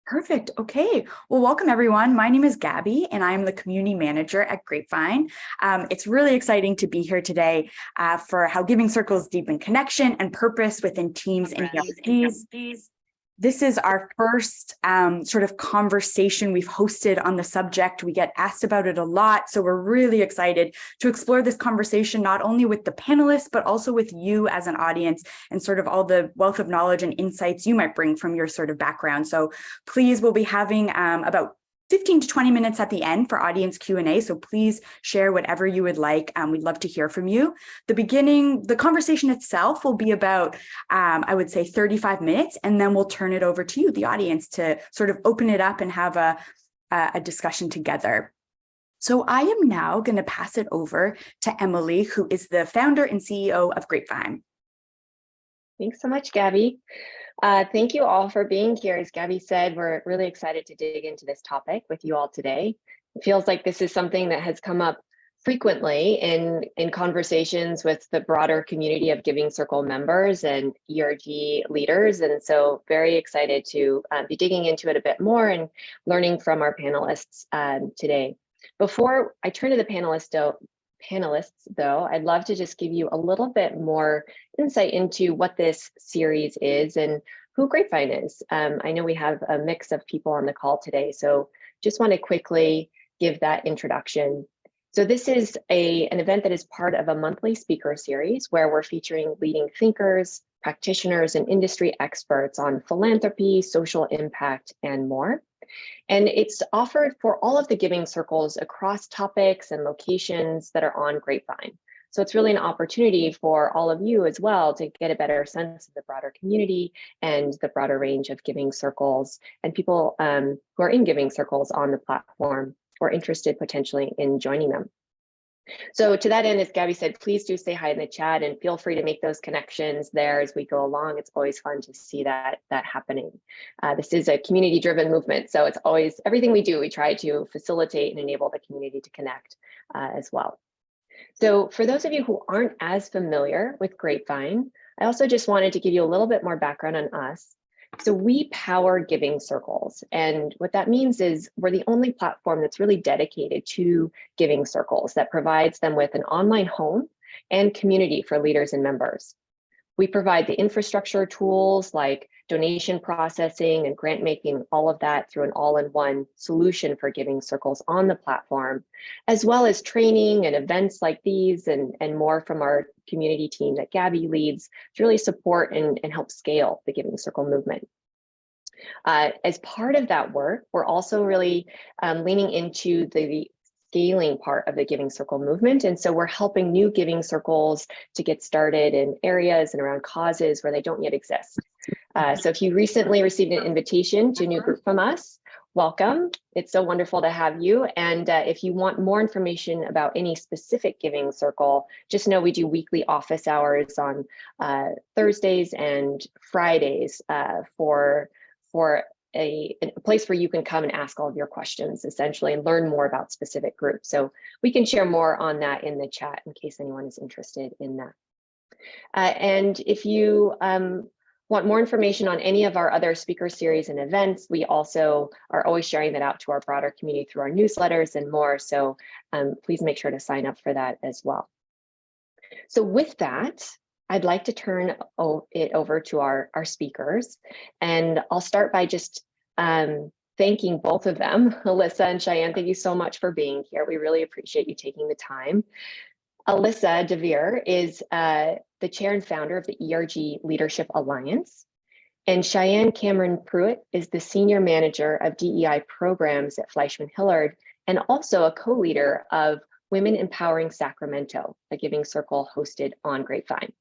Perfect. Okay. Well, welcome everyone. My name is Gabby and I'm the community manager at Grapevine. It's really exciting to be here today for how giving circles deepen connection and purpose within teams and ERGs. This is our first sort of conversation we've hosted on the subject. We get asked about it a lot. So we're really excited to explore this conversation, not only with the panelists, but also with you as an audience and sort of all the wealth of knowledge and insights you might bring from your sort of background. So please, we'll be having about 15 to 20 minutes at the end for audience Q&A. So please share whatever you would like. We'd love to hear from you. The conversation itself will be about, I would say 35 minutes, and then we'll turn it over to you, the audience, to sort of open it up and have a discussion together. So I am now going to pass it over to Emily, who is the founder and CEO of Grapevine. Thanks so much, Gabby. Thank you all for being here. As Gabby said, we're really excited to dig into this topic with you all today. It feels like this is something that has come up frequently in conversations with the broader community of Giving Circle members and ERG leaders. And so very excited to be digging into it a bit more and learning from our panelists today. Before I turn to the panelists, though, I'd love to just give you a little bit more insight into what this series is and who Grapevine is. I know we have a mix of people on the call today, so just want to quickly give that introduction. So this is an event that is part of a monthly speaker series where we're featuring leading thinkers, practitioners, and industry experts on philanthropy, social impact, and more. And it's offered for all of the giving circles across topics and locations that are on Grapevine. So it's really an opportunity for all of you as well to get a better sense of the broader community and the broader range of giving circles and people who are in giving circles on the platform or interested potentially in joining them. So to that end, as Gabby said, please do say hi in the chat and feel free to make those connections there as we go along. It's always fun to see that happening. This is a community-driven movement, so it's always, everything we do, we try to facilitate and enable the community to connect as well. So for those of you who aren't as familiar with Grapevine, I also just wanted to give you a little bit more background on us. So we power giving circles. And what that means is we're the only platform that's really dedicated to giving circles that provides them with an online home and community for leaders and members. We provide the infrastructure tools like donation processing and grant making, all of that through an all-in-one solution for giving circles on the platform, as well as training and events like these and more from our community team that Gabby leads to really support and help scale the Giving Circle movement. As part of that work, we're also really leaning into the scaling part of the Giving Circle movement. And so we're helping new giving circles to get started in areas and around causes where they don't yet exist. So if you recently received an invitation to a new group from us, welcome. It's so wonderful to have you. And if you want more information about any specific giving circle, just know we do weekly office hours on Thursdays and Fridays for a place where you can come and ask all of your questions, essentially, and learn more about specific groups. So we can share more on that in the chat in case anyone is interested in that. And if you want more information on any of our other speaker series and events, we also are always sharing that out to our broader community through our newsletters and more. So please make sure to sign up for that as well. So with that, I'd like to turn it over to our speakers. And I'll start by just thanking both of them. Alyssa and Cheyenne, thank you so much for being here. We really appreciate you taking the time. Alyssa DeVere is the chair and founder of the ERG Leadership Alliance. And Cheyenne Cameron Pruitt is the senior manager of DEI programs at Fleischman Hillard and also a co-leader of Women Empowering Sacramento, a giving circle hosted on Grapevine.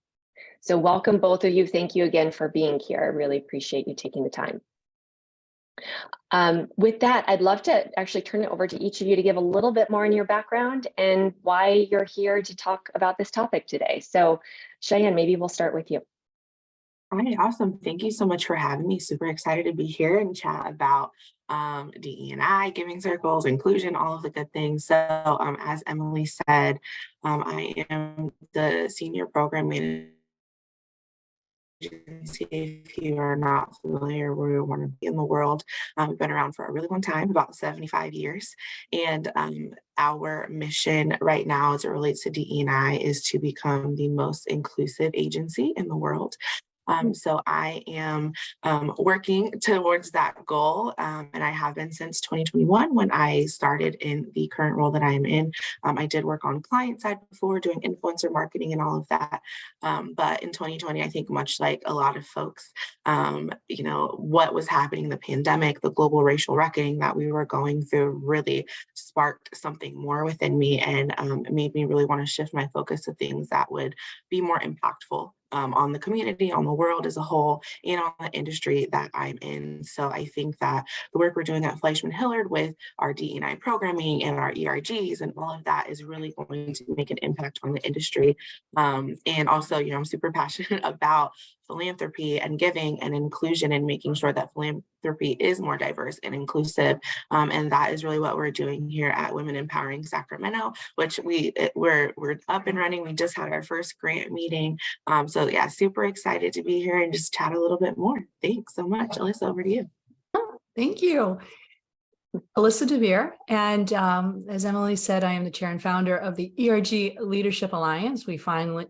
So welcome both of you. Thank you again for being here. I really appreciate you taking the time. With that, I'd love to actually turn it over to each of you to give a little bit more on your background and why you're here to talk about this topic today. So Cheyenne, maybe we'll start with you. All right, awesome. Thank you so much for having me. Super excited to be here and chat about DE&I, giving circles, inclusion, all of the good things. So as Emily said, I am the senior program manager agency, if you are not familiar where we want to be in the world, we've been around for a really long time, about 75 years. And our mission right now, as it relates to DE&I, is to become the most inclusive agency in the world. So I am working towards that goal, and I have been since 2021 when I started in the current role that I am in. I did work on client side before, doing influencer marketing and all of that. But in 2020, I think much like a lot of folks, what was happening, the pandemic, the global racial reckoning that we were going through really sparked something more within me and made me really want to shift my focus to things that would be more impactful on the community, on the world as a whole, and on the industry that I'm in. So I think that the work we're doing at Fleischman Hillard with our DE&I programming and our ERGs and all of that is really going to make an impact on the industry. And also, I'm super passionate about philanthropy and giving and inclusion and making sure that philanthropy is more diverse and inclusive. And that is really what we're doing here at Women Empowering Sacramento, which we're up and running. We just had our first grant meeting. So yeah, super excited to be here and just chat a little bit more. Thanks so much. Alyssa, over to you. Thank you. Alyssa DeVere, and as Emily said, I am the chair and founder of the ERG Leadership Alliance. We fondly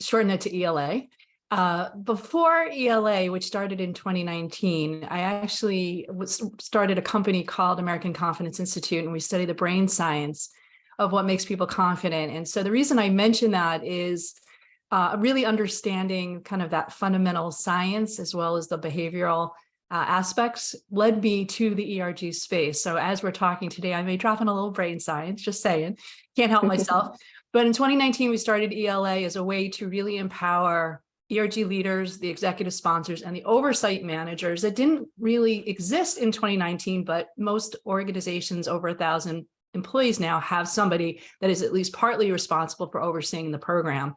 shorten it to ELA. Before ELA, which started in 2019, I actually started a company called American Confidence Institute, and we study the brain science of what makes people confident. And so the reason I mention that is really understanding kind of that fundamental science as well as the behavioral aspects led me to the ERG space. So as we're talking today, I may drop in a little brain science, just saying, can't help myself. But in 2019, we started ELA as a way to really empower ERG leaders, the executive sponsors, and the oversight managers that didn't really exist in 2019, but most organizations over 1,000 employees now have somebody that is at least partly responsible for overseeing the program.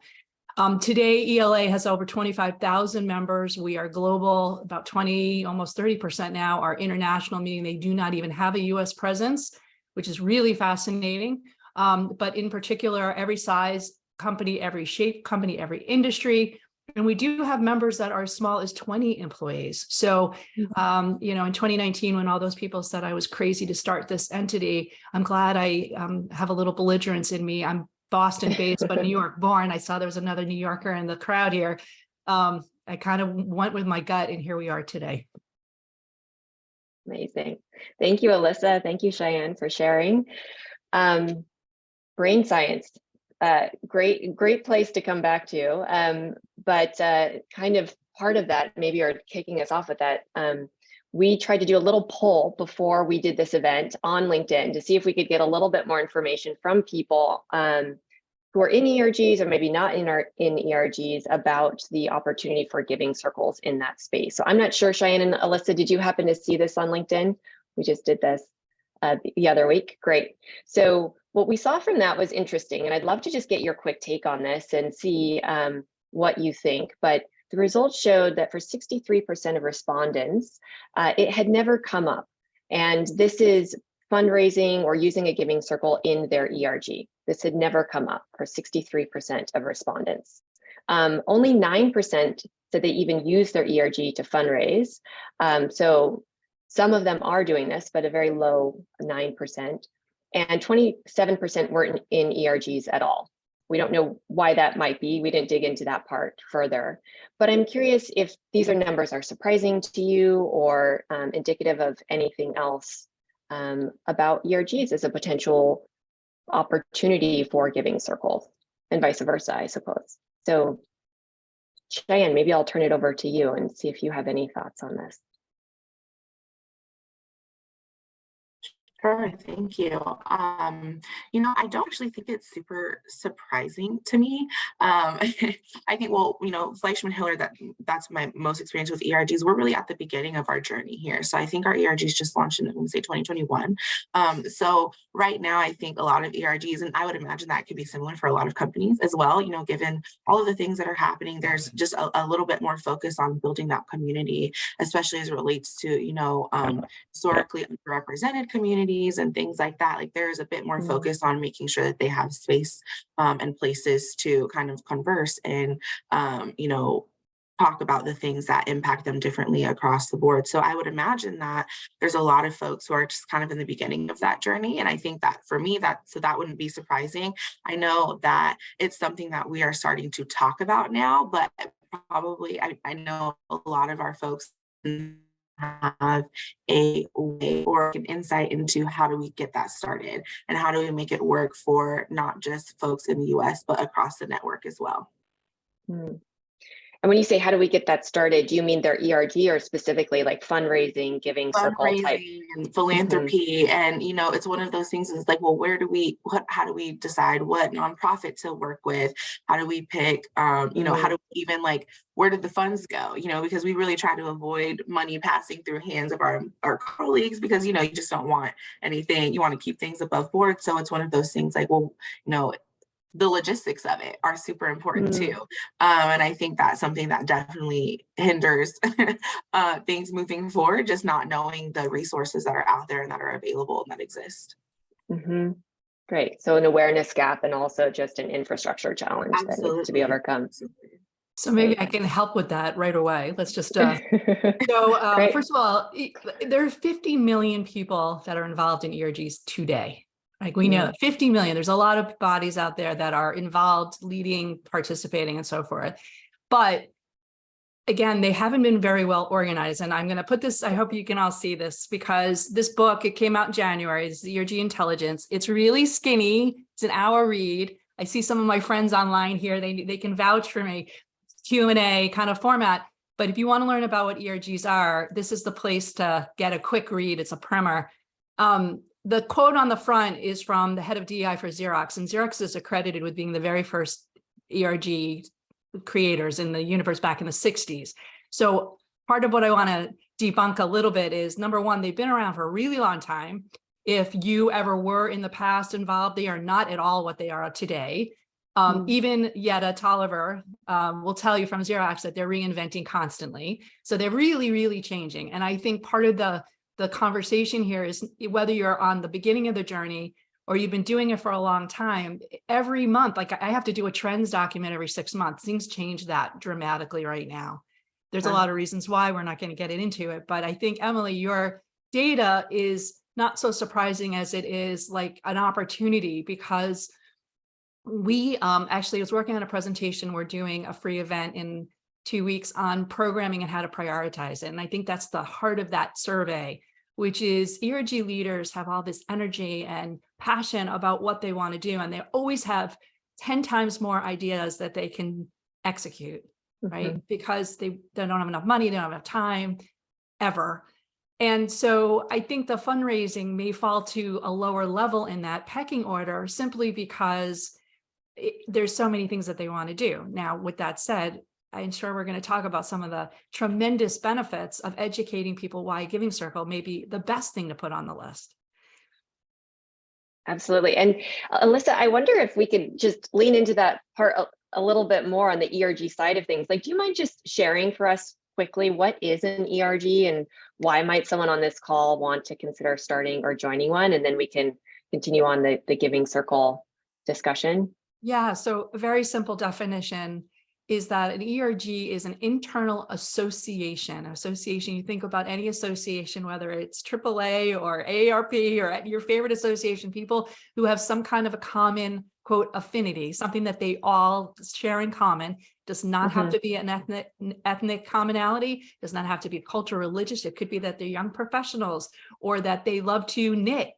Today, ELA has over 25,000 members. We are global, about 20, almost 30% now are international, meaning they do not even have a US presence, which is really fascinating. But in particular, every size company, every shape company, every industry. And we do have members that are as small as 20 employees. So, in 2019, when all those people said I was crazy to start this entity, I'm glad I have a little belligerence in me. I'm Boston-based, but New York born. I saw there was another New Yorker in the crowd here. I kind of went with my gut, and here we are today. Amazing. Thank you, Alyssa. Thank you, Cheyenne, for sharing. Brain science, great place to come back to. But kind of part of that, maybe you're kicking us off with that. We tried to do a little poll before we did this event on LinkedIn to see if we could get a little bit more information from people who are in ERGs or maybe not in ERGs about the opportunity for giving circles in that space. So I'm not sure, Cheyenne and Alyssa, did you happen to see this on LinkedIn? We just did this the other week. Great. So what we saw from that was interesting, and I'd love to just get your quick take on this and see what you think. But the results showed that for 63% of respondents, it had never come up. And this is fundraising or using a giving circle in their ERG. This had never come up for 63% of respondents. Only 9% said they even use their ERG to fundraise. So some of them are doing this, but a very low 9%. And 27% weren't in ERGs at all. We don't know why that might be. We didn't dig into that part further. But I'm curious if these numbers are surprising to you or indicative of anything else about ERGs as a potential opportunity for giving circles and vice versa, I suppose. So Cheyenne, maybe I'll turn it over to you and see if you have any thoughts on this. Sure, thank you. I don't actually think it's super surprising to me. I think, Fleischman Hillard, that's my most experience with ERGs. We're really at the beginning of our journey here. So I think our ERGs just launched in, 2021. So right now, I think a lot of ERGs, and I would imagine that could be similar for a lot of companies as well, given all of the things that are happening, there's just a little bit more focus on building that community, especially as it relates to, historically underrepresented communities and things like that. Like there is a bit more focus on making sure that they have space and places to kind of converse and talk about the things that impact them differently across the board. So I would imagine that there's a lot of folks who are just kind of in the beginning of that journey. And I think that for me, that wouldn't be surprising. I know that it's something that we are starting to talk about now, but probably I know a lot of our folks have a way or an insight into how do we get that started and how do we make it work for not just folks in the US, but across the network as well. Hmm. And when you say, how do we get that started? Do you mean their ERG or specifically like fundraising, giving circle type? Fundraising and philanthropy. And, it's one of those things is like, well, how do we decide what nonprofit to work with? How do we pick, how do we even where did the funds go? Because we really try to avoid money passing through hands of our colleagues because, you just don't want anything, you want to keep things above board. So it's one of those things like, well, the logistics of it are super important too. And I think that's something that definitely hinders things moving forward, just not knowing the resources that are out there and that are available and that exist. Great. So an awareness gap and also just an infrastructure challenge that needs to be overcome. Absolutely. So maybe I can help with that right away. Let's just first of all, there are 50 million people that are involved in ERGs today. Like we know 50 million, there's a lot of bodies out there that are involved, leading, participating, and so forth. But again, they haven't been very well organized. And I'm going to put this, I hope you can all see this, because this book, it came out in January, it's the ERG Intelligence. It's really skinny. It's an hour read. I see some of my friends online here, they can vouch for me, Q&A kind of format. But if you want to learn about what ERGs are, this is the place to get a quick read. It's a primer. The quote on the front is from the head of DEI for Xerox, and Xerox is accredited with being the very first ERG creators in the universe back in the 60s. So part of what I want to debunk a little bit is, number one, they've been around for a really long time. If you ever were in the past involved, they are not at all what they are today. Even Yetta Tolliver will tell you from Xerox that they're reinventing constantly. So they're really, really changing. And I think part of the conversation here is whether you're on the beginning of the journey or you've been doing it for a long time, every month, like I have to do a trends document every 6 months. Things change that dramatically right now. There's a lot of reasons why. We're not going to get into it. But I think, Emily, your data is not so surprising as it is like an opportunity, because we actually was working on a presentation. We're doing a free event in 2 weeks on programming and how to prioritize it. And I think that's the heart of that survey, which is ERG leaders have all this energy and passion about what they want to do. And they always have 10 times more ideas that they can execute, right? Because they don't have enough money, they don't have enough time ever. And so I think the fundraising may fall to a lower level in that pecking order simply because there's so many things that they want to do. Now, with that said, I'm sure we're going to talk about some of the tremendous benefits of educating people why Giving Circle may be the best thing to put on the list. Absolutely. And Alyssa, I wonder if we could just lean into that part a little bit more on the ERG side of things. Like, do you mind just sharing for us quickly, what is an ERG and why might someone on this call want to consider starting or joining one? And then we can continue on the Giving Circle discussion. Yeah, so a very simple definition is that an ERG is an internal association. You think about any association, whether it's AAA or AARP or your favorite association, people who have some kind of a common, quote, affinity, something that they all share in common. Does not have to be an ethnic commonality, does not have to be cultural, religious. It could be that they're young professionals or that they love to knit.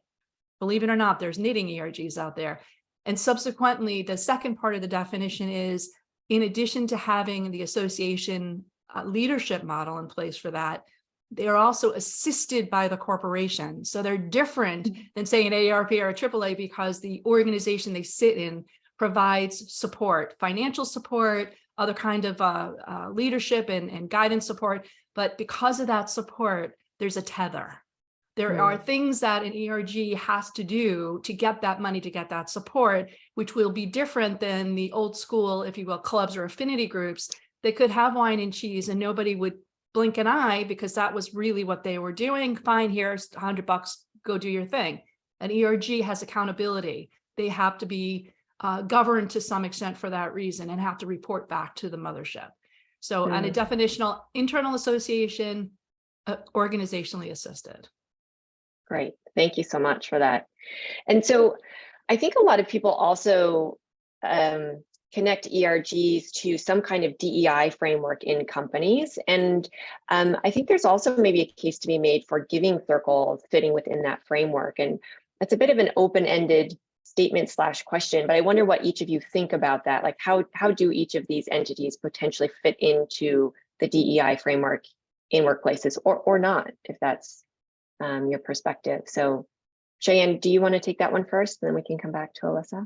Believe it or not, there's knitting ERGs out there. And subsequently, the second part of the definition is, in addition to having the association leadership model in place for that, they are also assisted by the corporation. So they're different than, say, an AARP or a AAA because the organization they sit in provides support, financial support, other kind of leadership and guidance support. But because of that support, there's a tether. There are things that an ERG has to do to get that money, to get that support, which will be different than the old school, if you will, clubs or affinity groups. They could have wine and cheese and nobody would blink an eye because that was really what they were doing. Fine, here's $100, go do your thing. An ERG has accountability. They have to be governed to some extent for that reason and have to report back to the mothership. So on a definitional internal association, organizationally assisted. Great. Thank you so much for that. And so I think a lot of people also connect ERGs to some kind of DEI framework in companies. And I think there's also maybe a case to be made for giving circles fitting within that framework. And that's a bit of an open-ended statement / question, but I wonder what each of you think about that. Like how do each of these entities potentially fit into the DEI framework in workplaces or not, if that's your perspective. So Cheyenne, do you want to take that one first, and then we can come back to Alyssa?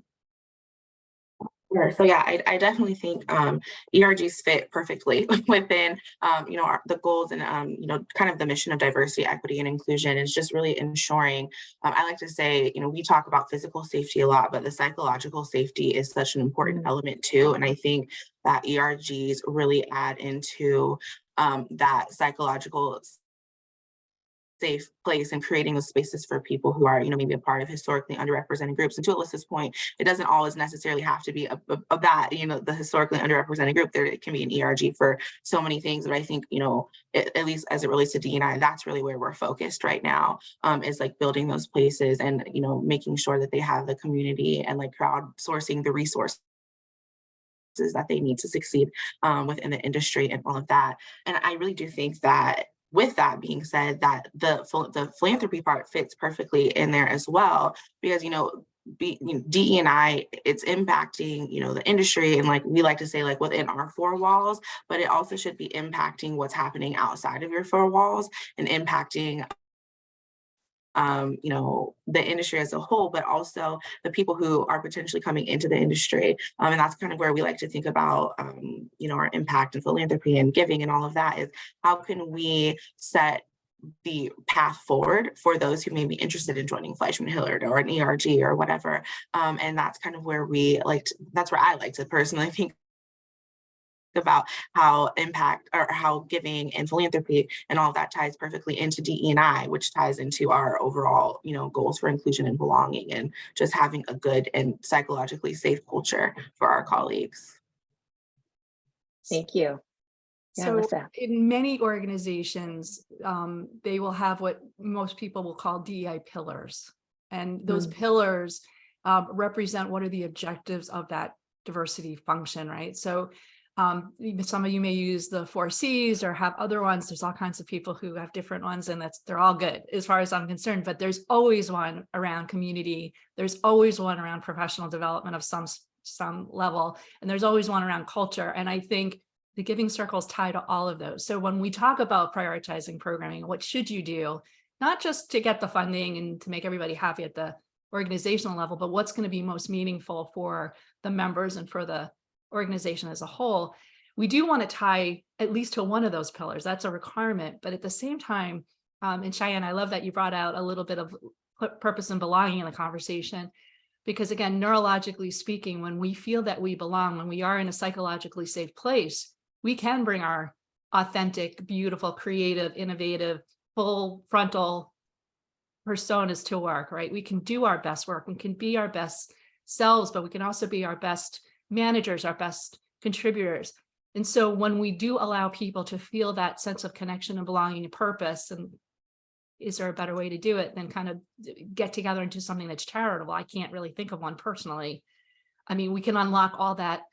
Sure. So yeah, I definitely think ERGs fit perfectly within the goals and kind of the mission of diversity, equity, and inclusion is just really ensuring. I like to say, we talk about physical safety a lot, but the psychological safety is such an important element too. And I think that ERGs really add into that psychological safe place and creating those spaces for people who are, maybe a part of historically underrepresented groups. And to Alyssa's point, it doesn't always necessarily have to be the historically underrepresented group. There, it can be an ERG for so many things. But I think, at least as it relates to D&I, that's really where we're focused right now, is like building those places and, making sure that they have the community and like crowdsourcing the resources that they need to succeed within the industry and all of that. And I really do think that with that being said, that the philanthropy part fits perfectly in there as well, because DE&I, it's impacting the industry, and like we like to say, like within our four walls, but it also should be impacting what's happening outside of your four walls and impacting the industry as a whole, but also the people who are potentially coming into the industry. And that's kind of where we like to think about, our impact and philanthropy and giving and all of that is how can we set the path forward for those who may be interested in joining Fleischman Hillard or an ERG or whatever. And that's kind of where that's where I like to personally think about how impact or how giving and philanthropy and all of that ties perfectly into DE&I, which ties into our overall, goals for inclusion and belonging and just having a good and psychologically safe culture for our colleagues. Thank you. Yeah, So Alyssa. in many organizations, they will have what most people will call DEI pillars. And those pillars represent what are the objectives of that diversity function, right? So some of you may use the 4 C's or have other ones. There's all kinds of people who have different ones, and they're all good as far as I'm concerned, but there's always one around community. There's always one around professional development of some level, and there's always one around culture. And I think the giving circles tie to all of those. So when we talk about prioritizing programming, what should you do, not just to get the funding and to make everybody happy at the organizational level, but what's going to be most meaningful for the members and for the organization as a whole. We do want to tie at least to one of those pillars. That's a requirement. But at the same time, and Cheyenne, I love that you brought out a little bit of purpose and belonging in the conversation, because again, neurologically speaking, when we feel that we belong, when we are in a psychologically safe place, we can bring our authentic, beautiful, creative, innovative, full frontal personas to work, right? We can do our best work. We can be our best selves, but we can also be our best managers, our best contributors. And so when we do allow people to feel that sense of connection and belonging and purpose, and is there a better way to do it than kind of get together into something that's charitable? I can't really think of one personally. I mean, we can unlock all that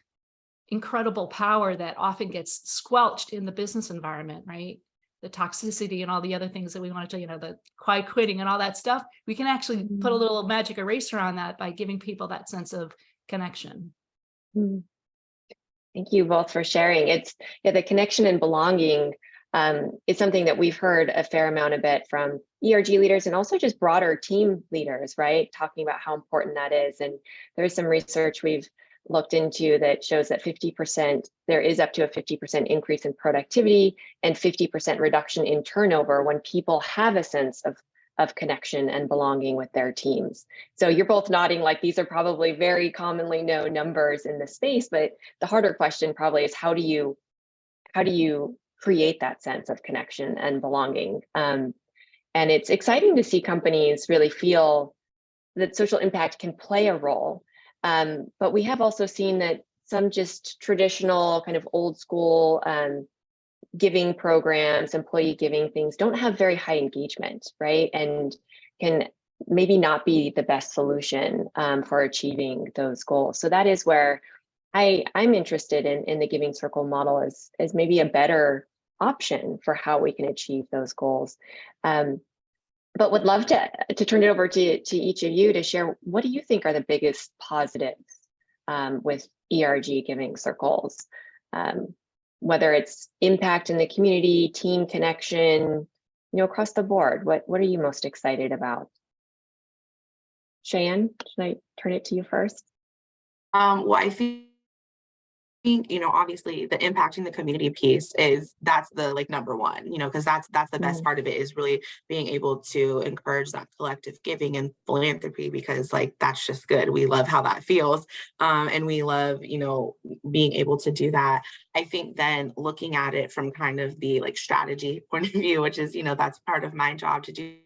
incredible power that often gets squelched in the business environment, right? The toxicity and all the other things that we want to do, the quiet quitting and all that stuff. We can actually put a little magic eraser on that by giving people that sense of connection. Thank you both for sharing. It's the connection and belonging is something that we've heard a fair amount of it from ERG leaders and also just broader team leaders, right? Talking about how important that is. And there's some research we've looked into that shows that 50%, there is up to a 50% increase in productivity and 50% reduction in turnover when people have a sense of connection and belonging with their teams. So you're both nodding like these are probably very commonly known numbers in the space, but the harder question probably is how do you create that sense of connection and belonging? And it's exciting to see companies really feel that social impact can play a role. But we have also seen that some just traditional kind of old school giving programs, employee giving things don't have very high engagement, right? And can maybe not be the best solution for achieving those goals. So that is where I'm interested in the giving circle model as maybe a better option for how we can achieve those goals. But would love to turn it over to each of you to share, what do you think are the biggest positives with ERG giving circles? Whether it's impact in the community, team connection, across the board, what are you most excited about? Cheyenne, should I turn it to you first? Well, I think, obviously the impacting the community piece that's the number one, because that's the best part of it, is really being able to encourage that collective giving and philanthropy, because that's just good. We love how that feels. And we love, being able to do that. I think then looking at it from kind of the strategy point of view, which is, that's part of my job to do,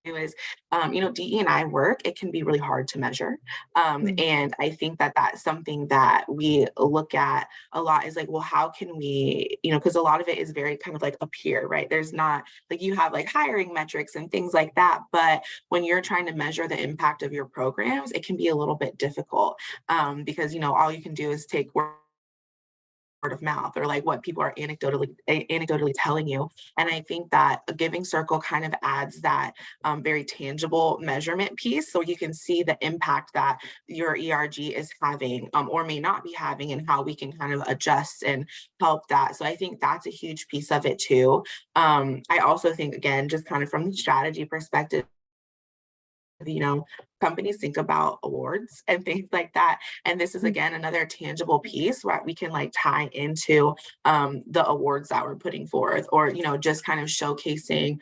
is DE&I work, it can be really hard to measure, and I think that that's something that we look at a lot, is well, how can we, because a lot of it is very kind of up here, right? There's not you have hiring metrics and things like that, but when you're trying to measure the impact of your programs, it can be a little bit difficult, because all you can do is take word of mouth, or what people are anecdotally telling you. And I think that a giving circle kind of adds that very tangible measurement piece, so you can see the impact that your ERG is having, or may not be having, and how we can kind of adjust and help that. So I think that's a huge piece of it too. I also think, again, just kind of from the strategy perspective, companies think about awards and things like that. And this is, again, another tangible piece where we can tie into the awards that we're putting forth, or, just kind of showcasing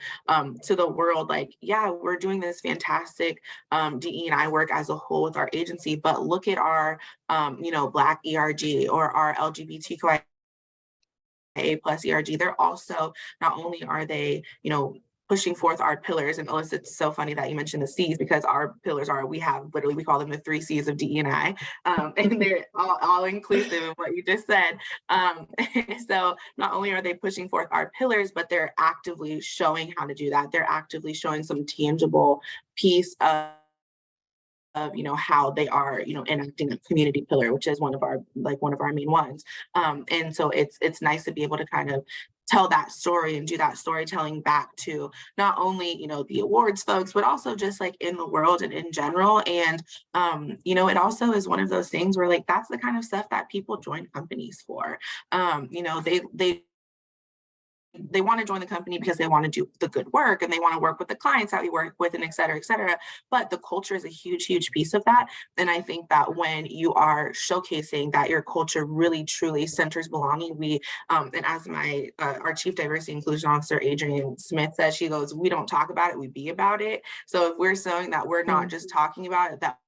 to the world, yeah, we're doing this fantastic DE&I work as a whole with our agency, but look at our, Black ERG, or our LGBTQIA+ ERG. They're also, not only are they, pushing forth our pillars. And Alyssa, it's so funny that you mentioned the C's, because our pillars we call them the 3 C's of DE&I, and they're all inclusive of what you just said. So not only are they pushing forth our pillars, but they're actively showing how to do that. They're actively showing some tangible piece of how they are enacting a community pillar, which is one of our main ones. And so it's nice to be able to kind of tell that story and do that storytelling back to not only the awards folks, but also just in the world and in general. And it also is one of those things where that's the kind of stuff that people join companies for. They want to join the company because they want to do the good work, and they want to work with the clients that we work with, and et cetera, et cetera. But the culture is a huge, huge piece of that. And I think that when you are showcasing that your culture really, truly centers belonging, and as our Chief Diversity Inclusion Officer, Adrienne Smith, says, she goes, we don't talk about it, we be about it. So if we're showing that we're not just talking about it, that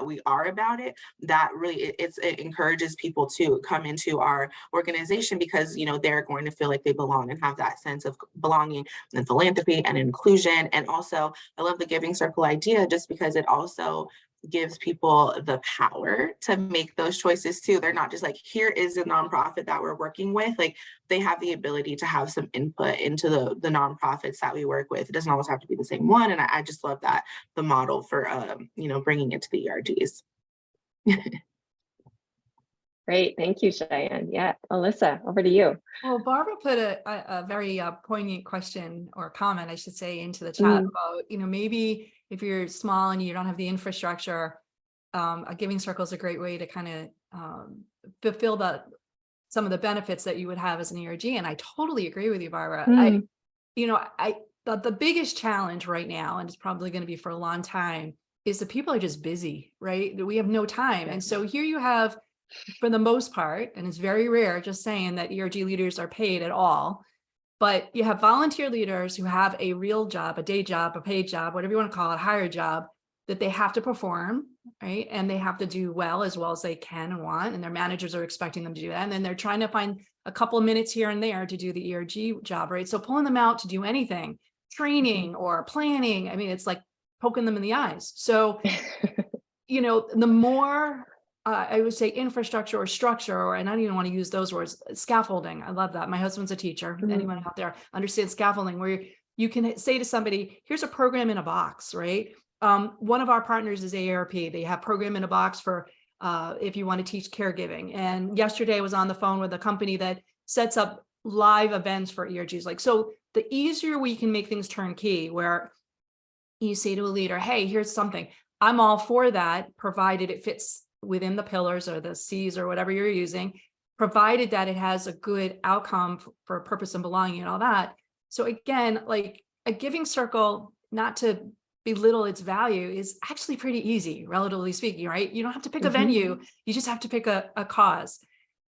we are about it, that really it encourages people to come into our organization, because they're going to feel like they belong and have that sense of belonging and philanthropy and inclusion. And also, I love the giving circle idea, just because it also gives people the power to make those choices too. They're not just here is a nonprofit that we're working with. They have the ability to have some input into the nonprofits that we work with. It doesn't always have to be the same one. And I just love that, the model for bringing it to the ERGs. Great, thank you, Cheyenne. Yeah, Alyssa, over to you. Well, Barbara put a very poignant question, or comment, I should say, into the chat about, maybe if you're small and you don't have the infrastructure, a giving circle is a great way to kind of fulfill some of the benefits that you would have as an ERG. And I totally agree with you, Barbara. The biggest challenge right now, and it's probably going to be for a long time, is that people are just busy, right? We have no time. And so here you have, for the most part, and it's very rare, just saying, that ERG leaders are paid at all, but you have volunteer leaders who have a real job, a day job, a paid job, whatever you want to call it, hired job, that they have to perform, right? And they have to do well as they can and want, and their managers are expecting them to do that. And then they're trying to find a couple of minutes here and there to do the ERG job, right? So pulling them out to do anything, training or planning, I mean, it's like poking them in the eyes. So, the more I would say infrastructure or structure, or, and I don't even want to use those words, scaffolding. I love that. My husband's a teacher. Anyone out there understands scaffolding, where you can say to somebody, here's a program in a box, right? One of our partners is AARP. They have program in a box for if you want to teach caregiving. And yesterday I was on the phone with a company that sets up live events for ERGs. Like, so the easier we can make things turnkey, where you say to a leader, hey, here's something, I'm all for that, provided it fits within the pillars or the C's or whatever you're using, provided that it has a good outcome for purpose and belonging and all that. So again, like a giving circle, not to belittle its value, is actually pretty easy, relatively speaking, right? You don't have to pick a venue, you just have to pick a cause.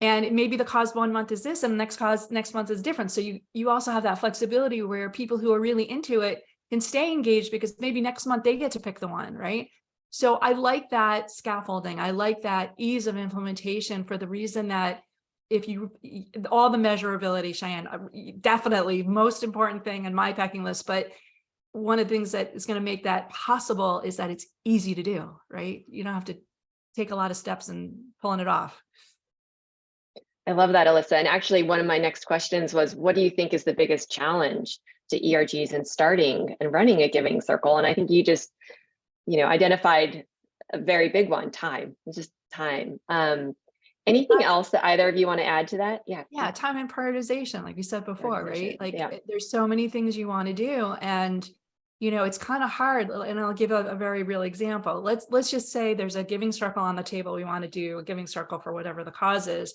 And maybe the cause one month is this and the next month is different. So you also have that flexibility where people who are really into it can stay engaged, because maybe next month they get to pick the one, right? So I like that scaffolding. I like that ease of implementation, for the reason that if you, all the measurability, Cheyenne, definitely most important thing in my pecking list, but one of the things that is going to make that possible is that it's easy to do, right? You don't have to take a lot of steps and pulling it off. I love that, Alyssa. And actually, one of my next questions was, what do you think is the biggest challenge to ERGs in starting and running a giving circle? And I think you just, identified a very big one: time. It's just time. Anything else that either of you want to add to that? Yeah, time and prioritization, like we said before, right? Like yeah. There's so many things you want to do, and it's kind of hard. And I'll give a very real example. Let's just say there's a giving circle on the table. We want to do a giving circle for whatever the cause is.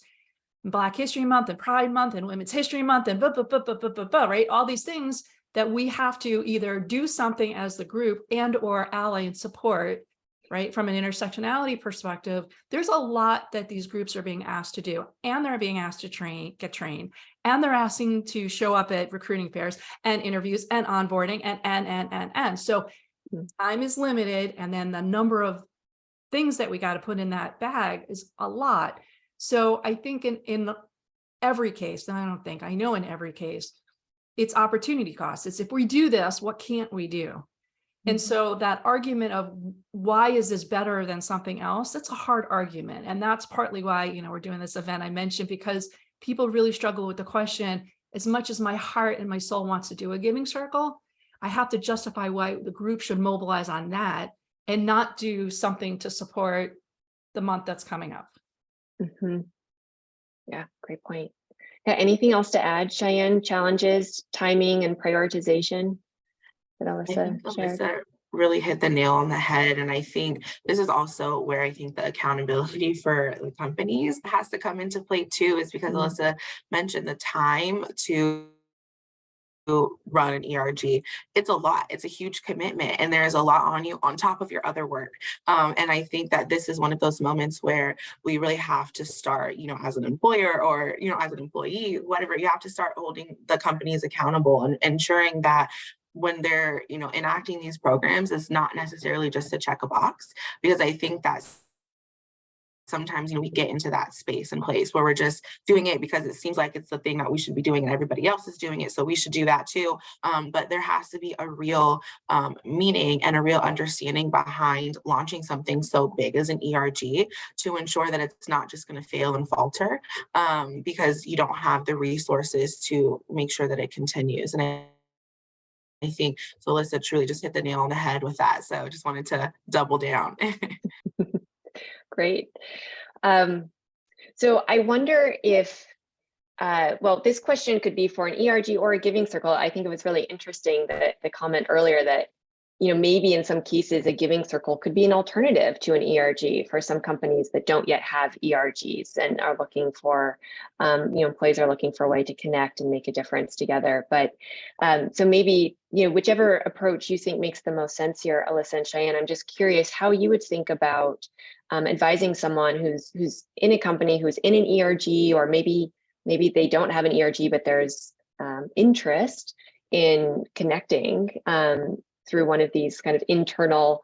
Black History Month and Pride Month and Women's History Month and right? All these things that we have to either do something as the group and or ally and support, right? From an intersectionality perspective, there's a lot that these groups are being asked to do, and they're being asked to get trained, and they're asking to show up at recruiting fairs and interviews and onboarding and. So time is limited, and then the number of things that we got to put in that bag is a lot. So I think in every case, and I know in every case, it's opportunity cost. It's, if we do this, what can't we do? And so that argument of why is this better than something else, that's a hard argument. And that's partly why, we're doing this event I mentioned, because people really struggle with the question, as much as my heart and my soul wants to do a giving circle, I have to justify why the group should mobilize on that and not do something to support the month that's coming up. Yeah, great point. Yeah, anything else to add, Cheyenne? Challenges, timing, and prioritization that Alyssa shared? Alyssa really hit the nail on the head. And I think this is also where I think the accountability for the companies has to come into play too, is because Alyssa mentioned the time to run an ERG. It's a lot. It's a huge commitment, and there's a lot on you on top of your other work. And I think that this is one of those moments where we really have to start, as an employer or, as an employee, whatever, you have to start holding the companies accountable and ensuring that when they're, enacting these programs, it's not necessarily just to check a box, because I think that's sometimes, we get into that space and place where we're just doing it because it seems like it's the thing that we should be doing and everybody else is doing it, so we should do that too. But there has to be a real meaning and a real understanding behind launching something so big as an ERG, to ensure that it's not just going to fail and falter because you don't have the resources to make sure that it continues. And I think so Alyssa truly just hit the nail on the head with that. So just wanted to double down. Great. So I wonder if, this question could be for an ERG or a giving circle. I think it was really interesting that the comment earlier that, maybe in some cases a giving circle could be an alternative to an ERG for some companies that don't yet have ERGs and are looking for, employees are looking for a way to connect and make a difference together. But so maybe, whichever approach you think makes the most sense here, Alyssa and Cheyenne, I'm just curious how you would think about advising someone who's in a company, who's in an ERG, or maybe they don't have an ERG, but there's interest in connecting through one of these kind of internal,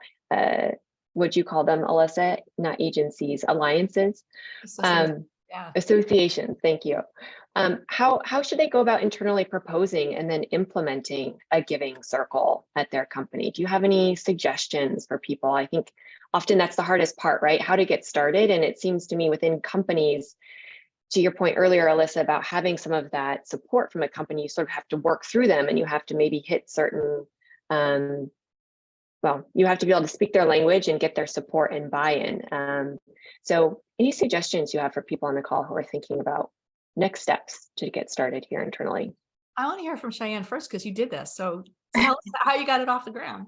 would you call them, Alyssa? Not agencies, alliances, Yeah. associations. Thank you. How should they go about internally proposing and then implementing a giving circle at their company? Do you have any suggestions for people? I think often that's the hardest part, right? How to get started. And it seems to me within companies, to your point earlier, Alyssa, about having some of that support from a company, you sort of have to work through them and you have to maybe hit certain, well, you have to be able to speak their language and get their support and buy-in. So any suggestions you have for people on the call who are thinking about next steps to get started here internally? I want to hear from Cheyenne first because you did this. So tell us how you got it off the ground.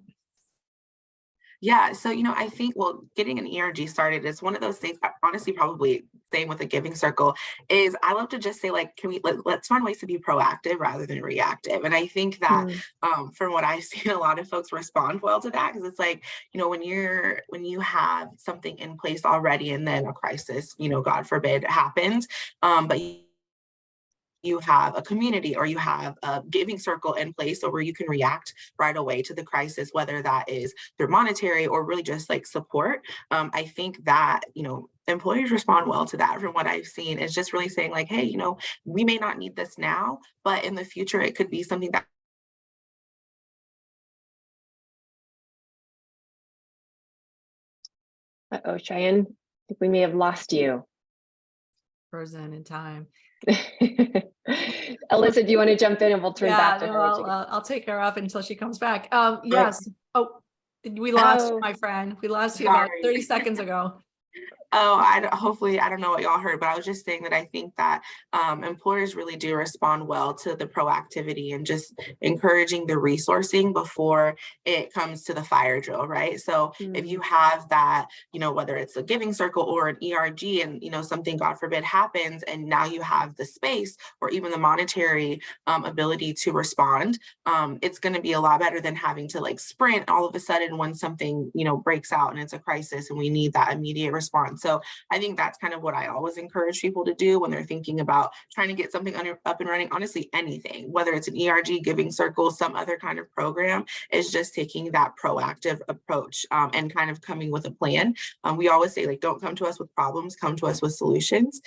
Yeah, so I think getting an ERG started is one of those things. Honestly, probably same with a giving circle is I love to just say like, let's find ways to be proactive rather than reactive. And I think that from what I've seen, a lot of folks respond well to that because it's like when you have something in place already and then a crisis, God forbid, happens, but you have a community or you have a giving circle in place where you can react right away to the crisis, whether that is through monetary or really just like support. I think that, employers respond well to that from what I've seen. It's just really saying like, hey, we may not need this now, but in the future, it could be something that Uh-oh, Cheyenne, I think we may have lost you. Frozen in time. Alyssa, do you want to jump in and we'll turn back to her? I'll take her up until she comes back. Yes. Oh, we lost you, my friend. We lost you about 30 seconds ago. Hopefully, I don't know what y'all heard, but I was just saying that I think that employers really do respond well to the proactivity and just encouraging the resourcing before it comes to the fire drill, right? So if you have that, whether it's a giving circle or an ERG and, something, God forbid, happens, and now you have the space or even the monetary ability to respond, it's going to be a lot better than having to like sprint all of a sudden when something, breaks out and it's a crisis and we need that immediate response. So I think that's kind of what I always encourage people to do when they're thinking about trying to get something up and running. Honestly, anything, whether it's an ERG, giving circle, some other kind of program, is just taking that proactive approach and kind of coming with a plan. We always say, like, don't come to us with problems, come to us with solutions.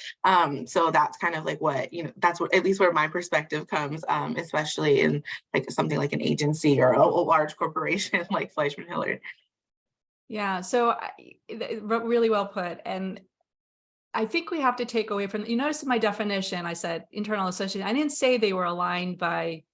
So that's kind of like what, that's what, at least where my perspective comes, especially in like something like an agency or a large corporation like Fleischman Hillard. Yeah, so really well put. And I think we have to take away from, you notice in my definition, I said internal association. I didn't say they were aligned by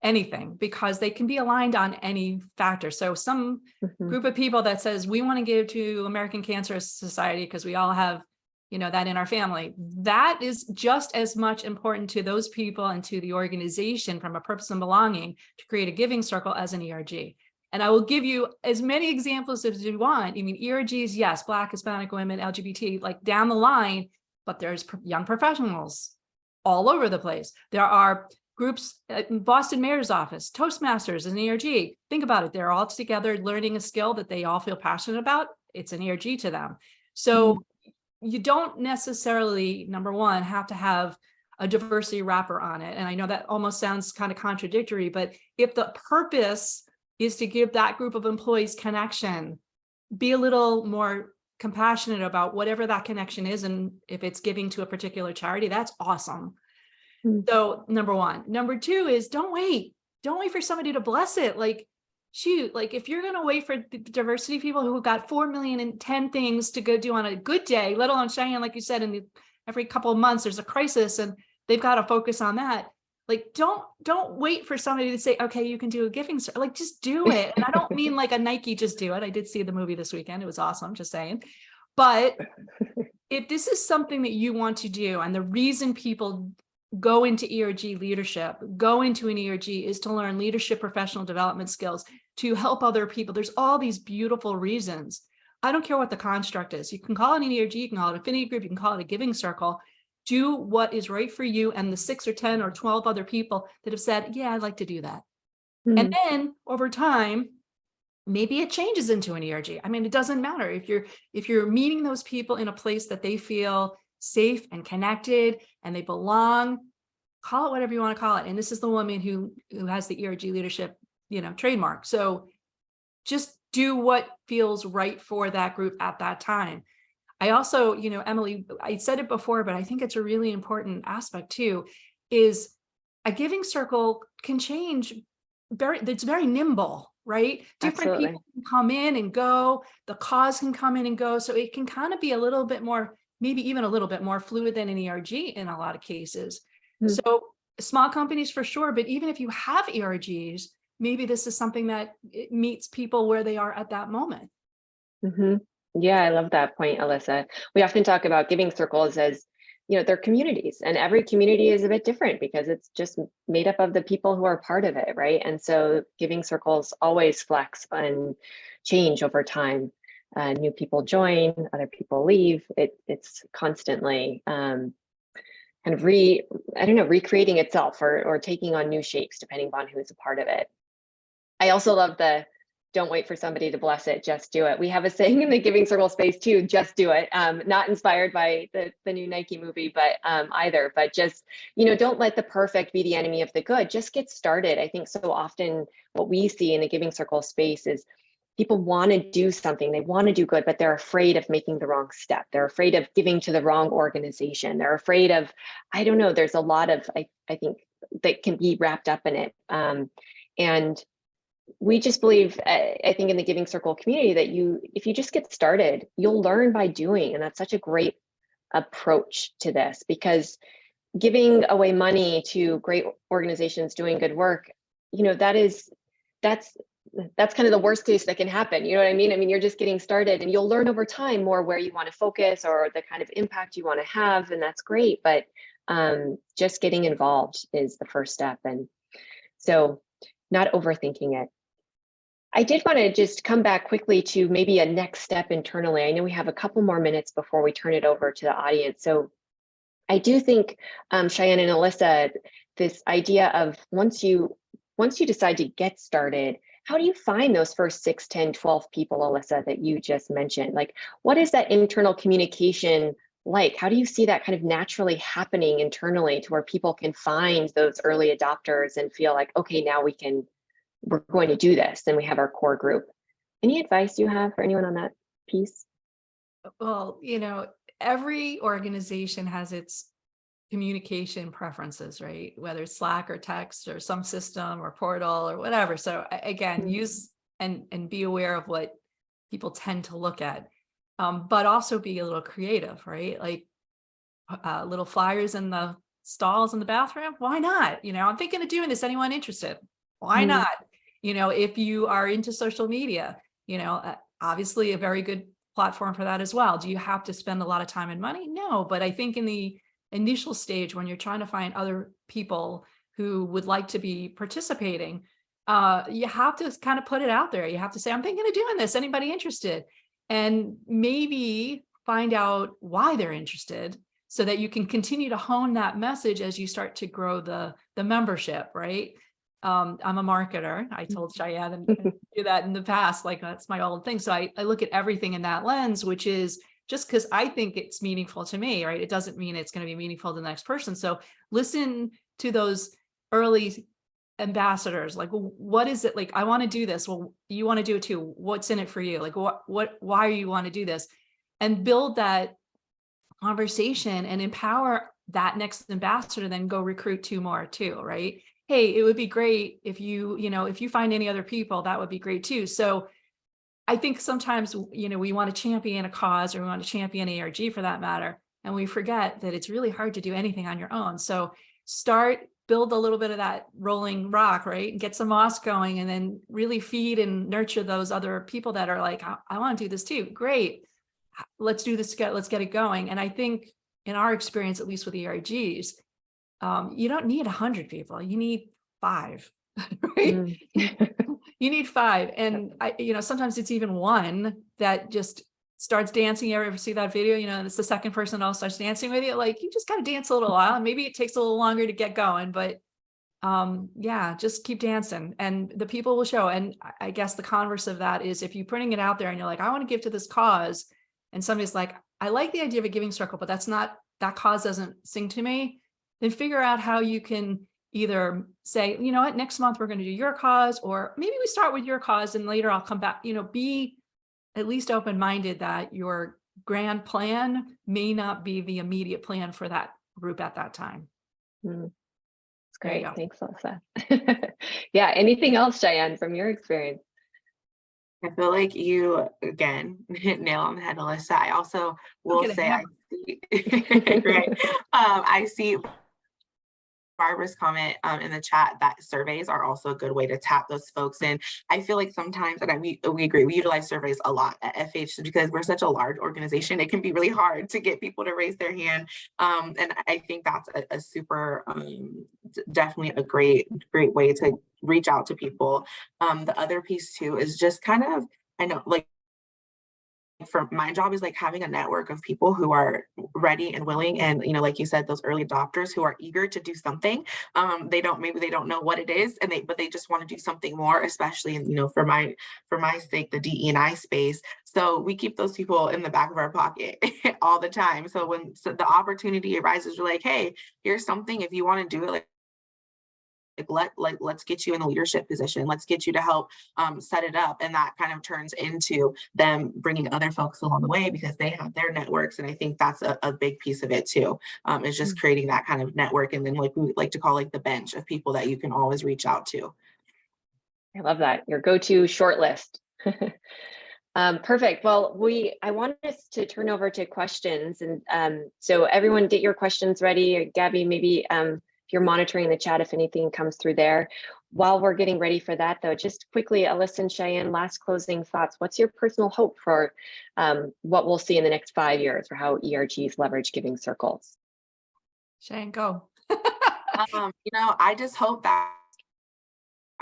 anything because they can be aligned on any factor. So some group of people that says we want to give to American Cancer Society because we all have, that in our family, that is just as much important to those people and to the organization from a purpose and belonging to create a giving circle as an ERG. And I will give you as many examples as you want. I mean, ERGs, yes, Black, Hispanic women, LGBT, like down the line, but there's young professionals all over the place. There are groups in Boston Mayor's Office, Toastmasters, and ERG. Think about it. They're all together learning a skill that they all feel passionate about. It's an ERG to them. So you don't necessarily, number one, have to have a diversity wrapper on it. And I know that almost sounds kind of contradictory, but if the purpose is to give that group of employees connection, be a little more compassionate about whatever that connection is. And if it's giving to a particular charity, that's awesome. So number one. Number two is don't wait for somebody to bless it. Like, shoot, like if you're going to wait for the diversity people who got 4 million and 10 things to go do on a good day, let alone Cheyenne, like you said, every couple of months, there's a crisis and they've got to focus on that. Like, don't wait for somebody to say, okay, you can do a giving, like just do it. And I don't mean like a Nike, just do it. I did see the movie this weekend. It was awesome, just saying. But if this is something that you want to do, and the reason people go into ERG leadership, go into an ERG is to learn leadership, professional development skills, to help other people. There's all these beautiful reasons. I don't care what the construct is. You can call it an ERG, you can call it an affinity group, you can call it a giving circle. Do what is right for you and the 6 or 10 or 12 other people that have said, yeah, I'd like to do that. And then over time, maybe it changes into an ERG. I mean, it doesn't matter if you're meeting those people in a place that they feel safe and connected and they belong, call it whatever you want to call it. And this is the woman who has the ERG leadership, trademark. So just do what feels right for that group at that time. I also, Emily, I said it before, but I think it's a really important aspect too. is a giving circle can change it's very nimble, right? Different Absolutely. people can come in and go, the cause can come in and go. So it can kind of be a little bit more, maybe even a little bit more fluid than an ERG in a lot of cases. Hmm. So small companies for sure, but even if you have ERGs, maybe this is something that it meets people where they are at that moment. Mm-hmm. Yeah, I love that point, Alyssa. We often talk about giving circles as, they're communities, and every community is a bit different because it's just made up of the people who are part of it, right? And so giving circles always flex and change over time. New people join, other people leave. It's constantly kind of recreating itself or taking on new shapes depending on who's a part of it. I also love the don't wait for somebody to bless it, just do it. We have a saying in the giving circle space too, just do it. Not inspired by the new Nike movie, but either, but just, don't let the perfect be the enemy of the good. Just get started. I think so often what we see in the giving circle space is people want to do something, they want to do good, but they're afraid of making the wrong step. They're afraid of giving to the wrong organization. They're afraid of, I don't know, there's a lot of, I think that can be wrapped up in it. And we just believe, I think in the giving circle community that if you just get started, you'll learn by doing. And that's such a great approach to this, because giving away money to great organizations doing good work, that's kind of the worst case that can happen. You know what I mean? I mean, you're just getting started and you'll learn over time more where you want to focus or the kind of impact you want to have. And that's great. But just getting involved is the first step. And so not overthinking it. I did want to just come back quickly to maybe a next step internally. I know we have a couple more minutes before we turn it over to the audience. So I do think, Cheyenne and Alyssa, this idea of once you decide to get started, how do you find those first 6, 10, 12 people, Alyssa, that you just mentioned? Like, what is that internal communication like? How do you see that kind of naturally happening internally to where people can find those early adopters and feel like, okay, now we're going to do this, and we have our core group? Any advice you have for anyone on that piece? Well, every organization has its communication preferences, right? Whether it's Slack or text or some system or portal or whatever. So again, use and be aware of what people tend to look at, but also be a little creative, right? Like little flyers in the stalls in the bathroom. Why not? I'm thinking of doing this. Anyone interested? Why not? If you are into social media, obviously a very good platform for that as well. Do you have to spend a lot of time and money? No, but I think in the initial stage, when you're trying to find other people who would like to be participating, you have to kind of put it out there. You have to say, I'm thinking of doing this. Anybody interested? And maybe find out why they're interested so that you can continue to hone that message as you start to grow the membership, right? I'm a marketer. I told Cheyenne and do that in the past, like that's my old thing. So I look at everything in that lens, which is just because I think it's meaningful to me, right? It doesn't mean it's going to be meaningful to the next person. So listen to those early ambassadors. Like, what is it? Like, I want to do this. Well, you want to do it too. What's in it for you? Like, why do you want to do this? And build that conversation and empower that next ambassador, then go recruit 2 more too, right? Hey, it would be great if if you find any other people, that would be great too. So I think sometimes, we want to champion a cause, or we want to champion ERG for that matter. And we forget that it's really hard to do anything on your own. So build a little bit of that rolling rock, right? And get some moss going, and then really feed and nurture those other people that are like, I want to do this too. Great. Let's do this. Let's get it going. And I think in our experience, at least with ERGs, you don't need 100 people. You need 5, right? You need 5. And sometimes it's even 1 that just starts dancing. You ever see that video? And it's the second person that all starts dancing with you. Like, you just got to dance a little while, and maybe it takes a little longer to get going, but yeah, just keep dancing and the people will show. And I guess the converse of that is, if you're putting it out there and you're like, I want to give to this cause, and somebody's like, I like the idea of a giving circle, but that cause doesn't sing to me, then figure out how you can either say, you know what, next month we're going to do your cause, or maybe we start with your cause and later I'll come back. Be at least open-minded that your grand plan may not be the immediate plan for that group at that time. There you great. go. Thanks, Alyssa. Yeah, anything else, Cheyenne, from your experience? I feel like you again hit nail on the head, Alyssa. I also will get a say I hammer. see right. I see Barbara's comment in the chat that surveys are also a good way to tap those folks in. I feel like sometimes, and we agree, we utilize surveys a lot at FH because we're such a large organization. It can be really hard to get people to raise their hand, and I think that's a super definitely a great way to reach out to people. The other piece too is just kind of, I know, like, for my job is like having a network of people who are ready and willing, and like you said, those early adopters who are eager to do something. Maybe they don't know what it is, and they just want to do something more, especially in, for my sake, the DE&I space. So we keep those people in the back of our pocket all the time. So when the opportunity arises, we're like, hey, here's something, if you want to do it, let's get you in a leadership position. Let's get you to help set it up. And that kind of turns into them bringing other folks along the way because they have their networks. And I think that's a big piece of it too, is just creating that kind of network. And then like we like to call like the bench of people that you can always reach out to. I love that. Your go-to short list. Perfect. Well, I want us to turn over to questions. And so everyone get your questions ready. Gabby, maybe if you're monitoring the chat, if anything comes through there. While we're getting ready for that though, just quickly, Alyssa and Cheyenne, last closing thoughts. What's your personal hope for what we'll see in the next 5 years for how ERGs leverage giving circles? Cheyenne, go. I just hope that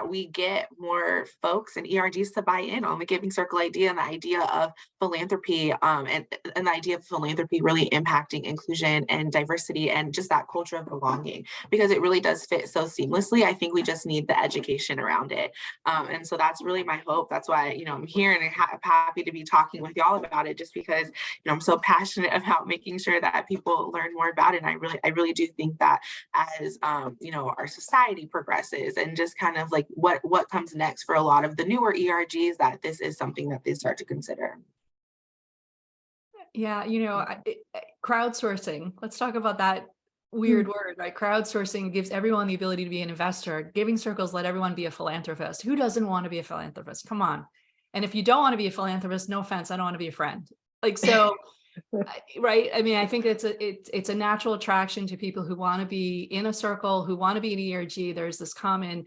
we get more folks and ERGs to buy in on the giving circle idea and the idea of philanthropy, and the idea of philanthropy really impacting inclusion and diversity and just that culture of belonging, because it really does fit so seamlessly. I think we just need the education around it. And so that's really my hope. That's why, I'm here and I'm happy to be talking with y'all about it, just because, I'm so passionate about making sure that people learn more about it. And I really do think that as, our society progresses and just kind of like what comes next for a lot of the newer ERGs, that this is something that they start to consider. Yeah, crowdsourcing. Let's talk about that weird word, right? Crowdsourcing gives everyone the ability to be an investor. Giving circles let everyone be a philanthropist. Who doesn't want to be a philanthropist? Come on. And if you don't want to be a philanthropist, no offense, I don't want to be a friend. Like, so, right? I mean, I think it's a natural attraction to people who want to be in a circle, who want to be an ERG. There's this common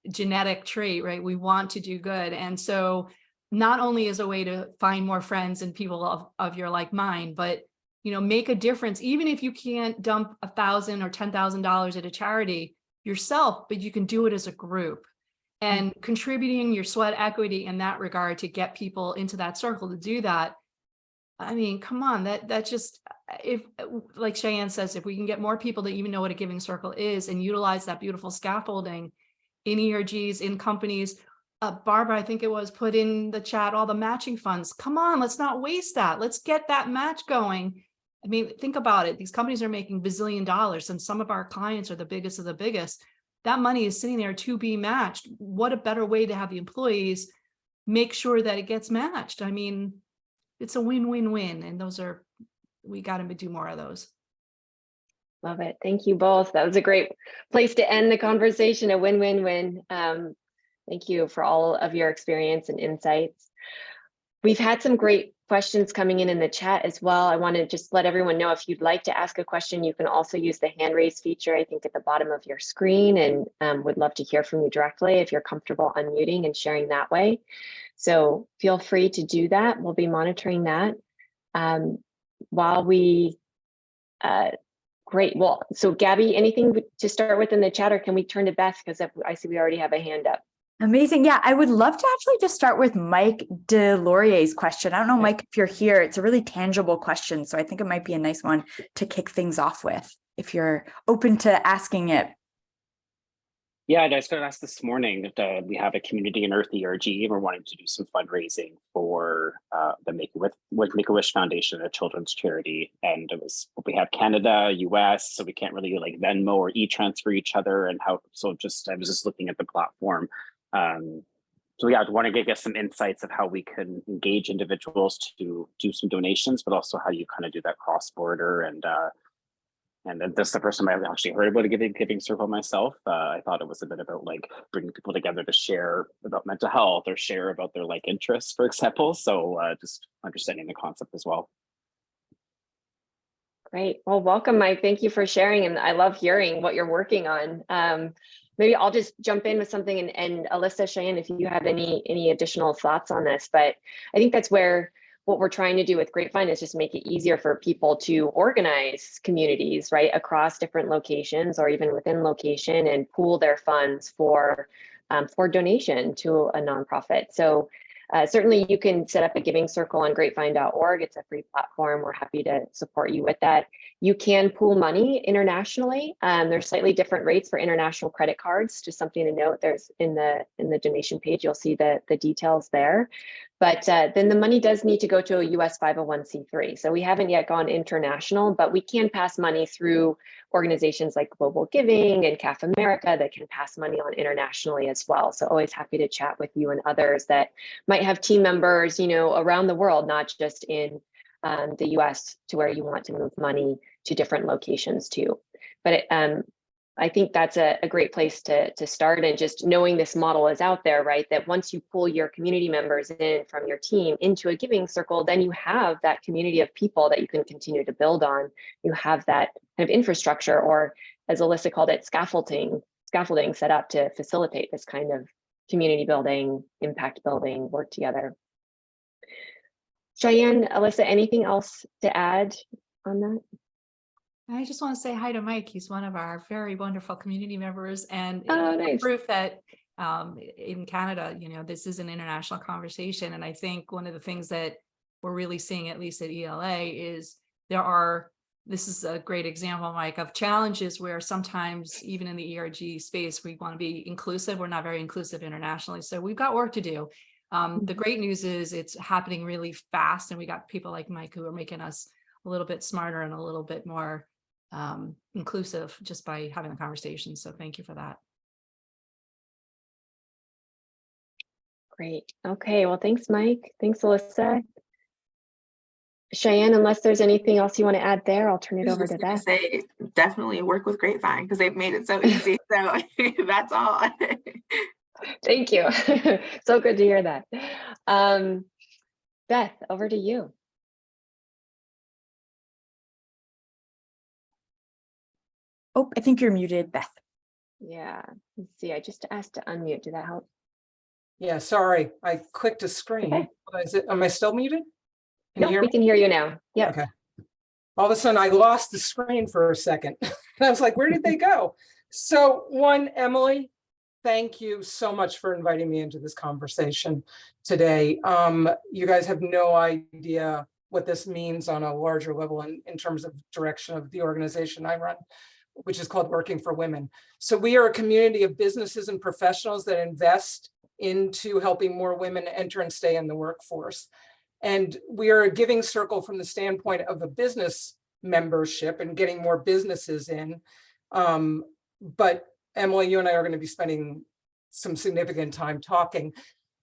genetic trait, right? We want to do good. And so not only is a way to find more friends and people of your like mind, but, make a difference. Even if you can't dump $1,000 or $10,000 at a charity yourself, but you can do it as a group and contributing your sweat equity in that regard to get people into that circle to do that. I mean, come on, that just, if, like Cheyenne says, if we can get more people to even know what a giving circle is and utilize that beautiful scaffolding in ERGs, in companies. Barbara, I think it was, put in the chat all the matching funds. Come on, let's not waste that. Let's get that match going. I mean, think about it. These companies are making bazillion dollars, and some of our clients are the biggest of the biggest. That money is sitting there to be matched. What a better way to have the employees make sure that it gets matched. I mean, it's a win-win-win, and we got to do more of those. Love it. Thank you both. That was a great place to end the conversation, a win-win-win. Thank you for all of your experience and insights. We've had some great questions coming in the chat as well. I want to just let everyone know, if you'd like to ask a question, you can also use the hand raise feature, I think, at the bottom of your screen, and would love to hear from you directly if you're comfortable unmuting and sharing that way. So feel free to do that. We'll be monitoring that while we great. Well, so Gabby, anything to start with in the chat, or can we turn to Beth? Because I see we already have a hand up. Amazing. Yeah, I would love to actually just start with Mike DeLaurier's question. I don't know, Mike, if you're here. It's a really tangible question, so I think it might be a nice one to kick things off with, if you're open to asking it. Yeah, I just got asked this morning that we have a community in Earth ERG, and we're wanting to do some fundraising for the Make-A-Wish Foundation, a children's charity. And we have Canada, US, so we can't really like Venmo or e-transfer each other, and I was just looking at the platform. So yeah, I want to get some insights of how we can engage individuals to do some donations, but also how you kind of do that cross-border and And then this is the first time I've actually heard about a giving circle myself. I thought it was a bit about like bringing people together to share about mental health or share about their like interests, for example. So just understanding the concept as well. Great. Well, welcome, Mike. Thank you for sharing. And I love hearing what you're working on. Maybe I'll just jump in with something and Alyssa, Cheyenne, if you have any additional thoughts on this, but I think that's where what we're trying to do with Grapevine is just make it easier for people to organize communities, right, across different locations or even within location and pool their funds for donation to a nonprofit. So certainly you can set up a giving circle on grapevine.org. It's a free platform. We're happy to support you with that. You can pool money internationally. There's slightly different rates for international credit cards. Just something to note. There's in the donation page, you'll see the details there. But then the money does need to go to a US 501c3. So we haven't yet gone international, but we can pass money through organizations like Global Giving and CAF America that can pass money on internationally as well. So always happy to chat with you and others that might have team members, around the world, not just in the US, to where you want to move money to different locations too. But I think that's a great place to start, and just knowing this model is out there, right? That once you pull your community members in from your team into a giving circle, then you have that community of people that you can continue to build on. You have that kind of infrastructure, or as Alyssa called it, scaffolding set up to facilitate this kind of community building, impact building, work together. Cheyenne, Alyssa, anything else to add on that? I just want to say hi to Mike. He's one of our very wonderful community members, and Nice. proof that in Canada, this is an international conversation. And I think one of the things that we're really seeing, at least at ELA, is this is a great example, Mike, of challenges where sometimes even in the ERG space, we want to be inclusive. We're not very inclusive internationally. So we've got work to do. The great news is it's happening really fast, and we got people like Mike who are making us a little bit smarter and a little bit more inclusive just by having the conversation. So thank you for that. Great. Okay. Well, thanks, Mike. Thanks, Alyssa. Cheyenne, unless there's anything else you want to add there, I'll turn it over to Beth. Say, definitely work with Grapevine because they've made it so easy. So that's all. Thank you. So good to hear that. Beth, over to you. Oh, I think you're muted, Beth. Yeah, let's see. I just asked to unmute. Did that help? Yeah, sorry. I clicked a screen. Okay. Am I still muted? Can you hear we me? can hear you now. Yeah. Okay. All of a sudden I lost the screen for a second. I was like, where did they go? So Emily, thank you so much for inviting me into this conversation today. You guys have no idea what this means on a larger level in terms of direction of the organization I run, which is called Working for Women. So we are a community of businesses and professionals that invest into helping more women enter and stay in the workforce. And we are a giving circle from the standpoint of a business membership and getting more businesses in. But Emily, you and I are going to be spending some significant time talking.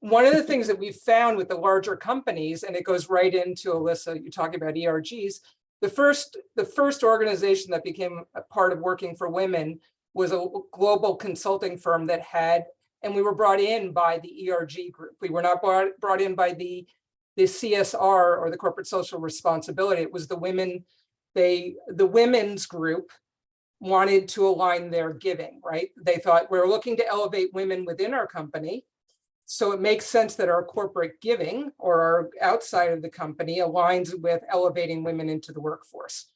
One of the things that we've found with the larger companies, and it goes right into Alyssa, you talking about ERGs, the first organization that became a part of Working for Women was a global consulting firm that had, and we were brought in by the ERG group. We were not brought in by the CSR or the corporate social responsibility. It was the women, the women's group wanted to align their giving, right? They thought we're looking to elevate women within our company. So it makes sense that our corporate giving or our outside of the company aligns with elevating women into the workforce,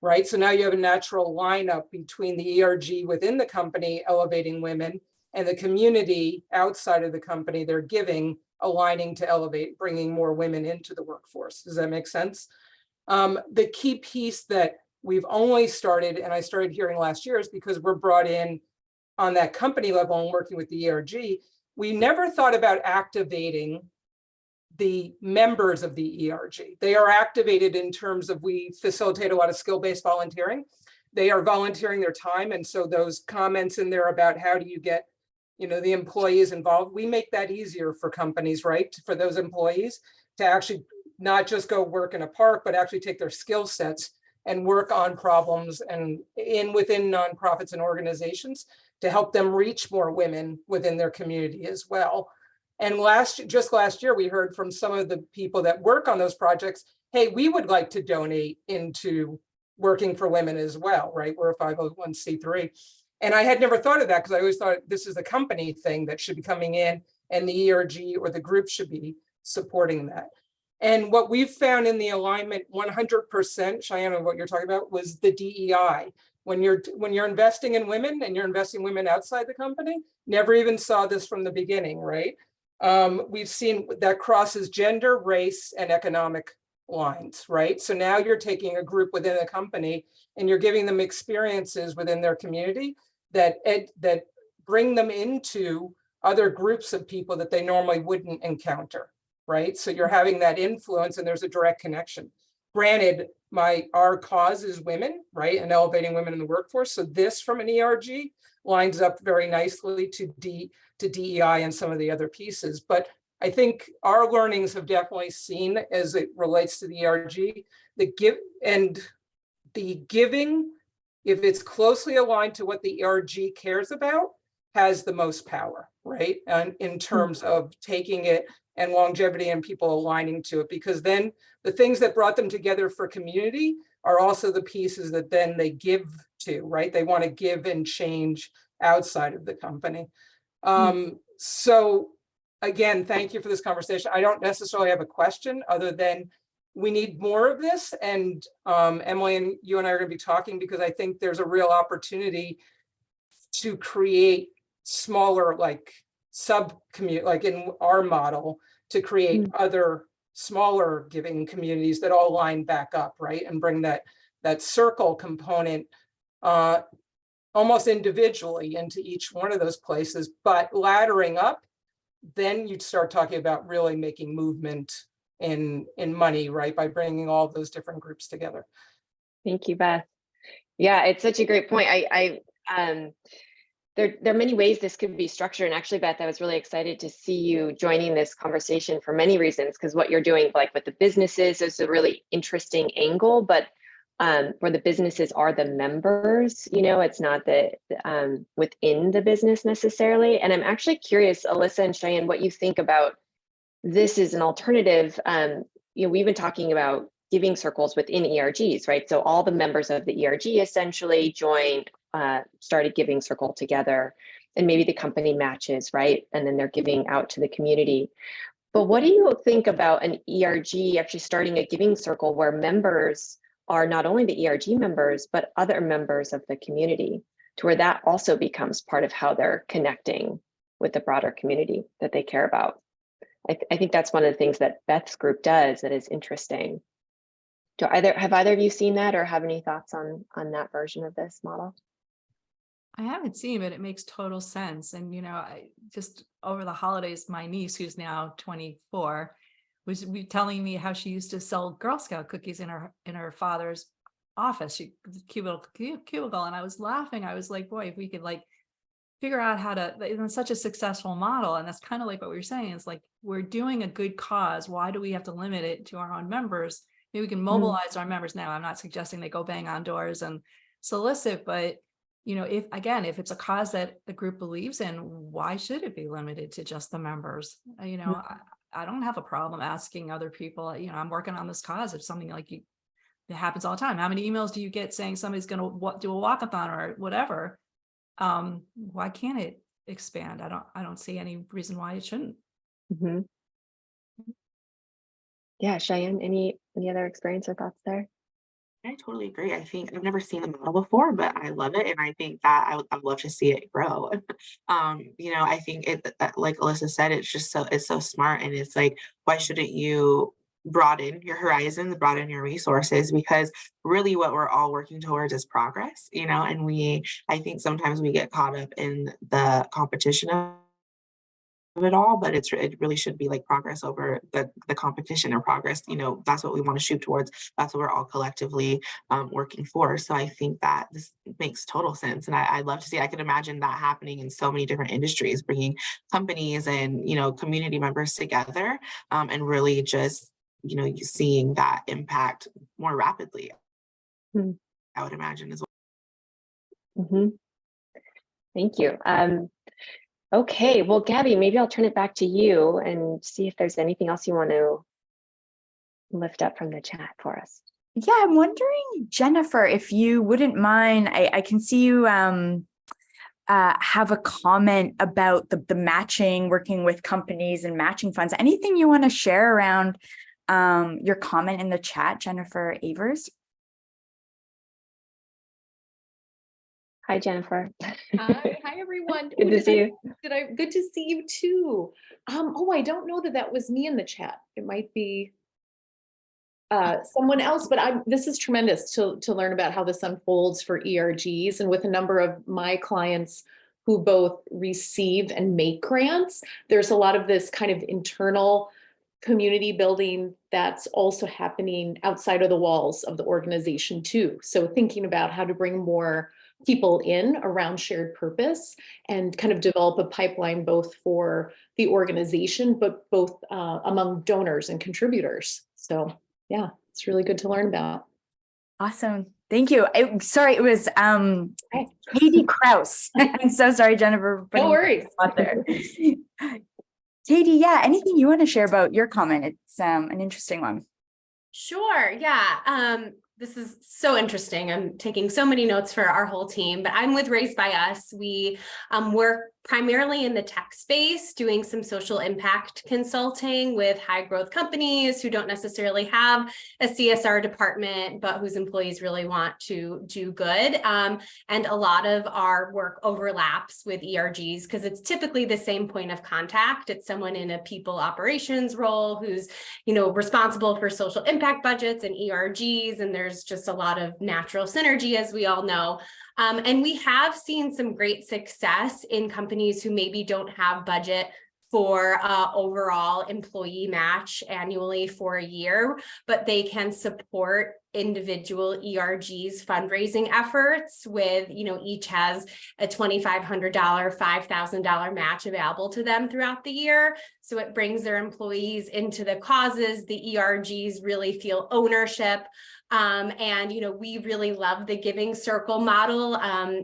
right? So now you have a natural lineup between the ERG within the company elevating women and the community outside of the company, their giving aligning to elevate, bringing more women into the workforce. Does that make sense? The key piece that we've only started, and I started hearing last year, is because we're brought in on that company level and working with the ERG. We never thought about activating the members of the ERG. They are activated in terms of, we facilitate a lot of skill-based volunteering. They are volunteering their time. And so those comments in there about how do you get, the employees involved, we make that easier for companies, right? For those employees to actually not just go work in a park, but actually take their skill sets and work on problems and within nonprofits and organizations to help them reach more women within their community as well. And just last year, we heard from some of the people that work on those projects, hey, we would like to donate into working for women as well, right? We're a 501c3. And I had never thought of that because I always thought this is a company thing that should be coming in and the ERG or the group should be supporting that. And what we've found in the alignment 100%, Cheyenne, of what you're talking about, was the DEI. When you're investing in women and you're investing in women outside the company, never even saw this from the beginning, right? We've seen that crosses gender, race, and economic lines, right? So now you're taking a group within a company and you're giving them experiences within their community that bring them into other groups of people that they normally wouldn't encounter, right? So you're having that influence and there's a direct connection. Granted, our cause is women, right? And elevating women in the workforce. So this from an ERG lines up very nicely to DEI and some of the other pieces. But I think our learnings have definitely seen, as it relates to the ERG, the giving, if it's closely aligned to what the ERG cares about, has the most power, right? And in terms of taking it and longevity and people aligning to it, because then the things that brought them together for community are also the pieces that then they give to, right? They want to give and change outside of the company. So again, thank you for this conversation. I don't necessarily have a question other than we need more of this. And Emily, and you and I are going to be talking because I think there's a real opportunity to create smaller, like sub-community, like in our model, to create other smaller giving communities that all line back up, right? And bring that circle component almost individually into each one of those places, but laddering up, then you'd start talking about really making movement in money, right? By bringing all of those different groups together. Thank you, Beth. Yeah, it's such a great point. There are many ways this could be structured. And actually, Beth, I was really excited to see you joining this conversation for many reasons, because what you're doing, like with the businesses, is a really interesting angle, but where the businesses are the members, it's not the within the business necessarily. And I'm actually curious, Alyssa and Cheyenne, what you think about this is an alternative. We've been talking about giving circles within ERGs, right? So all the members of the ERG essentially joined, started giving circle together, and maybe the company matches, right? And then they're giving out to the community. But what do you think about an ERG actually starting a giving circle where members are not only the ERG members, but other members of the community, to where that also becomes part of how they're connecting with the broader community that they care about? I think that's one of the things that Beth's group does that is interesting. Have either of you seen that or have any thoughts on that version of this model? I haven't seen it. It makes total sense. And, I just over the holidays, my niece, who's now 24, was telling me how she used to sell Girl Scout cookies in her father's office, cubicle. And I was laughing. I was like, boy, if we could figure out how to, it's such a successful model. And that's kind of like what we were saying. It's like, we're doing a good cause. Why do we have to limit it to our own members? Maybe we can mobilize our members now. I'm not suggesting they go bang on doors and solicit, but if it's a cause that the group believes in, why should it be limited to just the members? I don't have a problem asking other people, I'm working on this cause. If something it happens all the time. How many emails do you get saying somebody's going to do a walkathon or whatever? Why can't it expand? I don't see any reason why it shouldn't. Mm-hmm. Yeah, Cheyenne, any other experience or thoughts there? I totally agree. I think I've never seen the model before, but I love it. And I think that I'd love to see it grow. I think it, like Alyssa said, it's so smart. And it's like, why shouldn't you broaden your horizons, broaden your resources? Because really what we're all working towards is progress, and I think sometimes we get caught up in the competition of it all, but it really should be like progress over the competition, or progress, that's what we want to shoot towards. That's what we're all collectively working for. So I think that this makes total sense. And I'd love to see, I could imagine that happening in so many different industries, bringing companies and, community members together and really just, seeing that impact more rapidly. I would imagine as well. Thank you. Okay, well, Gabby, maybe I'll turn it back to you and see if there's anything else you want to lift up from the chat for us. Yeah, I'm wondering, Jennifer, if you wouldn't mind, I can see you have a comment about the matching, working with companies and matching funds. Anything you want to share around your comment in the chat, Jennifer Avers? Hi, Jennifer. Hi everyone. Good to see you. Good to see you too. Oh, I don't know that was me in the chat. It might be someone else, but this is tremendous to learn about how this unfolds for ERGs, and with a number of my clients who both receive and make grants, there's a lot of this kind of internal community building that's also happening outside of the walls of the organization too. So thinking about how to bring more people in around shared purpose and kind of develop a pipeline both for the organization, but both among donors and contributors. So yeah, it's really good to learn about. Awesome. Thank you. Sorry, it was Katie Kraus. I'm so sorry, Jennifer. No worries. There. Katie, yeah, anything you want to share about your comment? It's an interesting one. Sure. Yeah. This is so interesting. I'm taking so many notes for our whole team, but I'm with Raised by Us. We work primarily in the tech space, doing some social impact consulting with high growth companies who don't necessarily have a CSR department, but whose employees really want to do good. And a lot of our work overlaps with ERGs because it's typically the same point of contact. It's someone in a people operations role who's, responsible for social impact budgets and ERGs. And there's just a lot of natural synergy, as we all know. And we have seen some great success in companies who maybe don't have budget for overall employee match annually for a year, but they can support individual ERGs fundraising efforts with, each has a $2,500, $5,000 match available to them throughout the year. So it brings their employees into the causes. The ERGs really feel ownership. And, we really love the giving circle model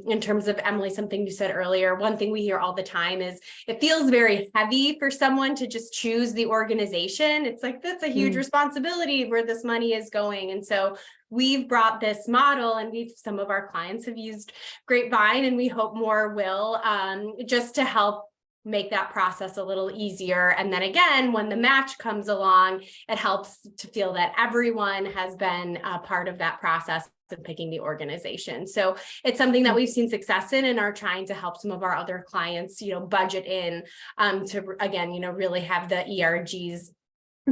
in terms of, Emily, something you said earlier. One thing we hear all the time is it feels very heavy for someone to just choose the organization. It's like, that's a huge responsibility where this money is going. And so we've brought this model, and some of our clients have used Grapevine, and we hope more will, just to help make that process a little easier. And then again, when the match comes along, it helps to feel that everyone has been a part of that process of picking the organization. So it's something that we've seen success in and are trying to help some of our other clients, budget in to, again, really have the ERGs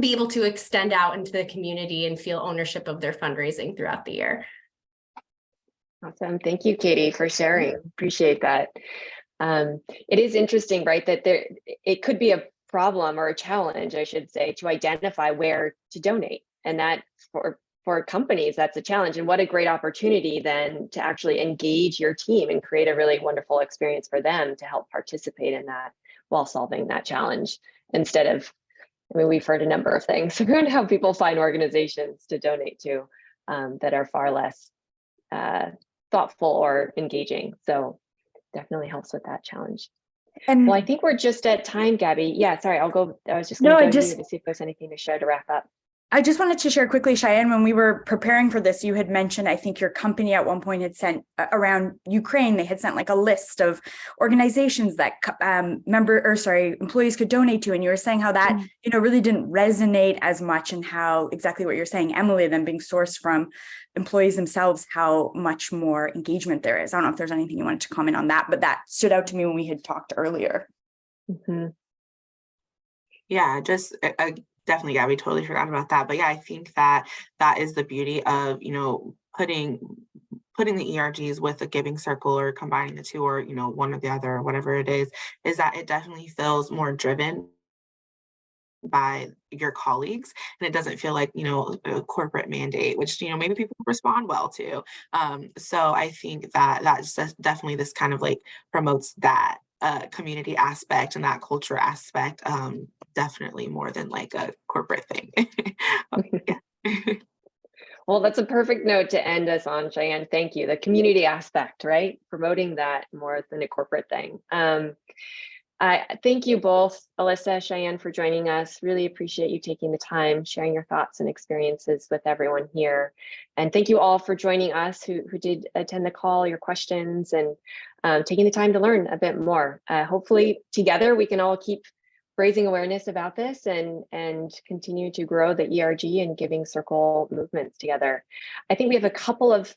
be able to extend out into the community and feel ownership of their fundraising throughout the year. Awesome. Thank you, Katie, for sharing. Appreciate that. It is interesting, right, that it could be a problem or a challenge, I should say, to identify where to donate. And that for companies, that's a challenge. And what a great opportunity then to actually engage your team and create a really wonderful experience for them to help participate in that while solving that challenge. Instead of, we've heard a number of things around how people find organizations to donate to that are far less thoughtful or engaging. So definitely helps with that challenge. And well, I think we're just at time, Gabby. Yeah, sorry, I was just going to go to you to see if there's anything to share to wrap up. I just wanted to share quickly, Cheyenne, when we were preparing for this, you had mentioned, I think your company at one point had sent around Ukraine, they had sent like a list of organizations that employees could donate to. And you were saying how that, really didn't resonate as much, and how exactly what you're saying, Emily, them being sourced from employees themselves, how much more engagement there is. I don't know if there's anything you wanted to comment on that, but that stood out to me when we had talked earlier. Yeah, just definitely, Gabby, totally forgot about that. But yeah, I think that is the beauty of, putting the ERGs with a giving circle, or combining the two, or, one or the other, or whatever it is that it definitely feels more driven by your colleagues, and it doesn't feel like, a corporate mandate, which, maybe people respond well to. So I think that's definitely this kind of like promotes that community aspect and that culture aspect, definitely more than like a corporate thing. Well, that's a perfect note to end us on, Cheyenne. Thank you. The community aspect, right? Promoting that more than a corporate thing. I thank you both, Alyssa, Cheyenne, for joining us. Really appreciate you taking the time, sharing your thoughts and experiences with everyone here. And thank you all for joining us who did attend the call, your questions, and taking the time to learn a bit more. Hopefully together we can all keep raising awareness about this and continue to grow the ERG and Giving Circle movements together. I think we have a couple of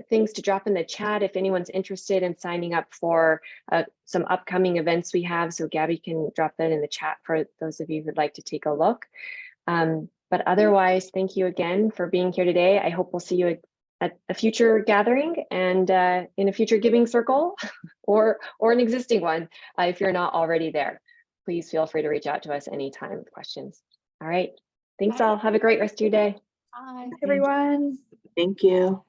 things to drop in the chat if anyone's interested in signing up for some upcoming events we have. So Gabby can drop that in the chat for those of you who'd like to take a look. But otherwise, thank you again for being here today. I hope we'll see you at a future gathering and in a future Giving Circle or an existing one if you're not already there. Please feel free to reach out to us anytime with questions. All right. Thanks all. Have a great rest of your day. Bye. Everyone. Thank you.